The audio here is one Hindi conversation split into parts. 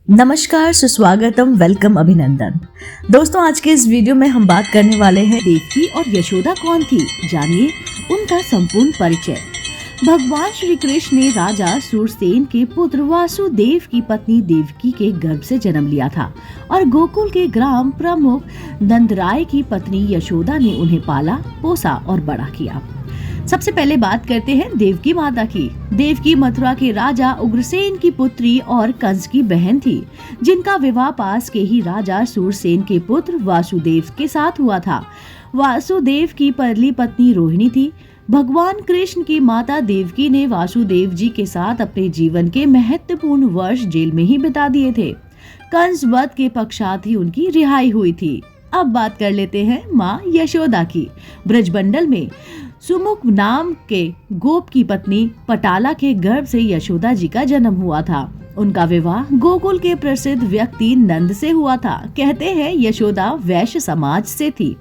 नमस्कार, सुस्वागतम, वेलकम, अभिनंदन। दोस्तों, आज के इस वीडियो में हम बात करने वाले हैं देवकी और यशोदा कौन थी। जानिए उनका संपूर्ण परिचय। भगवान श्री कृष्ण ने राजा सूरसेन के पुत्र वासुदेव की पत्नी देवकी के गर्भ से जन्म लिया था और गोकुल के ग्राम प्रमुख नंदराय की पत्नी यशोदा ने उन्हें पाला, पोसा और बड़ा किया। सबसे पहले बात करते हैं देवकी माता की। देवकी मथुरा के राजा उग्रसेन की पुत्री और कंस की बहन थी, जिनका विवाह पास के ही राजा सूरसेन के पुत्र वासुदेव के साथ हुआ था। वासुदेव की पहली पत्नी रोहिणी थी। भगवान कृष्ण की माता देवकी ने वासुदेव जी के साथ अपने जीवन के महत्वपूर्ण वर्ष जेल में ही बिता दिए थे। कंस वध के पश्चात ही उनकी रिहाई हुई थी। अब बात कर लेते हैं माँ यशोदा की। ब्रजमंडल में सुमुख नाम के गोप की पत्नी पटाला के गर्भ से यशोदा जी का जन्म हुआ था। उनका विवाह गोकुल के प्रसिद्ध व्यक्ति नंद से हुआ था। कहते हैं यशोदा वैश्य समाज से थी।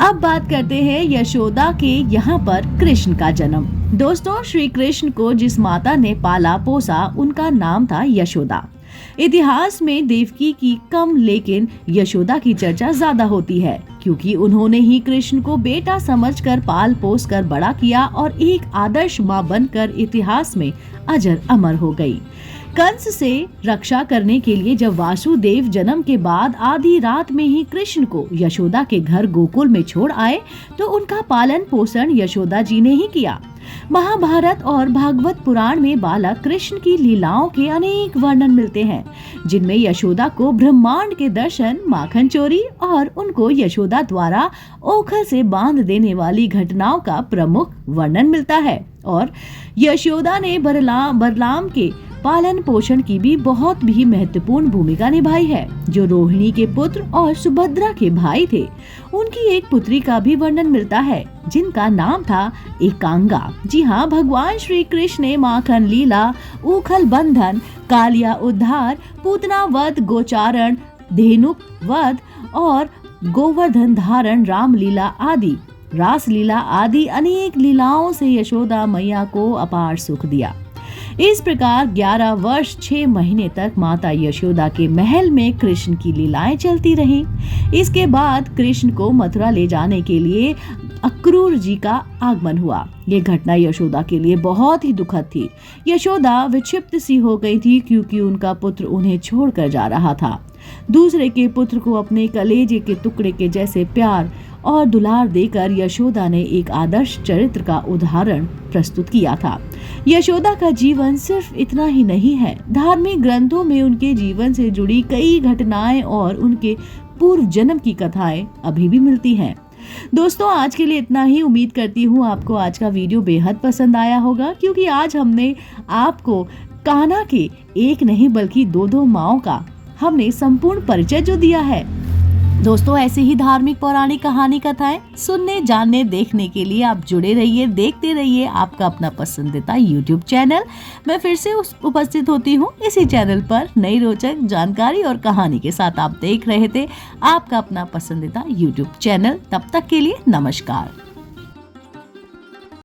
अब बात करते हैं यशोदा के यहाँ पर कृष्ण का जन्म। दोस्तों, श्री कृष्ण को जिस माता ने पाला पोसा उनका नाम था यशोदा। इतिहास में देवकी की कम लेकिन यशोदा की चर्चा ज्यादा होती है, क्योंकि उन्होंने ही कृष्ण को बेटा समझकर पाल पोस कर बड़ा किया और एक आदर्श माँ बनकर इतिहास में अजर अमर हो गई। कंस से रक्षा करने के लिए जब वासुदेव जन्म के बाद आधी रात में ही कृष्ण को यशोदा के घर गोकुल में छोड़ आए, तो उनका पालन पोषण यशोदा जी ने ही किया। महाभारत और भागवत पुराण में बालक कृष्ण की लीलाओं के अनेक वर्णन मिलते हैं, जिनमें यशोदा को ब्रह्मांड के दर्शन, माखन चोरी और उनको यशोदा द्वारा ओखल से बांध देने वाली घटनाओं का प्रमुख वर्णन मिलता है। और यशोदा ने बलराम के पालन पोषण की भी बहुत भी महत्वपूर्ण भूमिका निभाई है, जो रोहिणी के पुत्र और सुभद्रा के भाई थे। उनकी एक पुत्री का भी वर्णन मिलता है, जिनका नाम था एकांगा। जी हाँ, भगवान श्री कृष्ण ने माखन लीला, ऊखल बंधन, कालिया उद्धार, पूतना वध, गोचारण, धेनुक वध और गोवर्धन धारण, रामलीला आदि, रासलीला आदि अनेक लीलाओं से यशोदा मैया को अपार सुख दिया। इस प्रकार 11 वर्ष 6 महीने तक माता यशोदा के महल में कृष्ण की लीलाएं चलती रहीं। इसके बाद कृष्ण को मथुरा ले जाने के लिए अक्रूर जी का आगमन हुआ। ये घटना यशोदा के लिए बहुत ही दुखद थी। यशोदा विक्षिप्त सी हो गई थी, क्योंकि उनका पुत्र उन्हें छोड़कर जा रहा था। दूसरे के पुत्र को अपने कलेजे के टुकड़े के जैसे प्यार और दुलार देकर यशोदा ने एक आदर्श चरित्र का उदाहरण प्रस्तुत किया था। यशोदा का जीवन सिर्फ इतना ही नहीं है। धार्मिक ग्रंथों में उनके जीवन से जुड़ी कई घटनाएं और उनके पूर्व जन्म की कथाएं अभी भी मिलती हैं। दोस्तों, आज के लिए इतना ही। उम्मीद करती हूँ आपको आज का वीडियो बेहद पसंद आया होगा, क्योंकि आज हमने आपको कान्हा के एक नहीं बल्कि दो माओं का हमने संपूर्ण परिचय जो दिया है। दोस्तों, ऐसे ही धार्मिक पौराणिक कहानी कथाएं सुनने, जानने, देखने के लिए आप जुड़े रहिए, देखते रहिए आपका अपना पसंदीदा YouTube चैनल। मैं फिर से उपस्थित होती हूँ इसी चैनल पर नई रोचक जानकारी और कहानी के साथ। आप देख रहे थे आपका अपना पसंदीदा YouTube चैनल। तब तक के लिए नमस्कार।